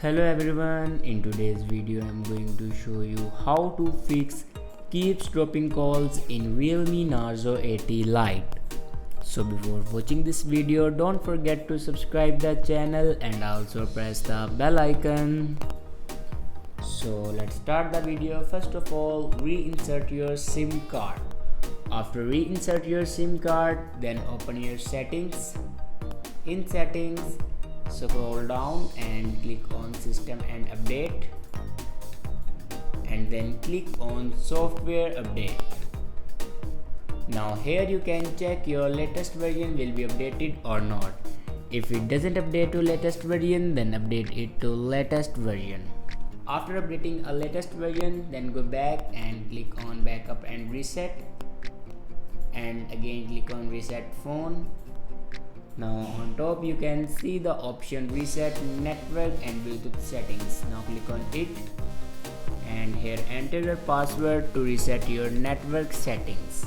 Hello everyone, in today's video I'm going to show you how to fix keeps dropping calls in Realme Narzo 80 Lite. So before watching this video, don't forget to subscribe the channel and also press the bell icon. So let's start the video. First of all, reinsert your SIM card. After reinsert your SIM card, then open your settings. In settings, scroll down and click on system and update, and then click on software update. Now here you can check your latest version will be updated or not. If it doesn't update to latest version, then update it to latest version. After updating a latest version, then go back and click on backup and reset, and again click on reset phone. Now on top you can see the option reset network and Bluetooth settings. Now click on it, and here enter your password to reset your network settings.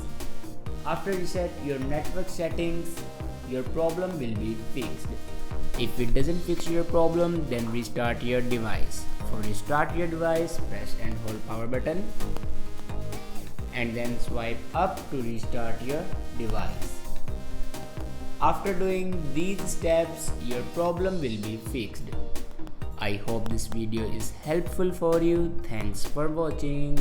After reset your network settings, your problem will be fixed. If it doesn't fix your problem, then restart your device. For restart your device, press and hold power button and then swipe up to restart your device. After doing these steps, your problem will be fixed. I hope this video is helpful for you. Thanks for watching.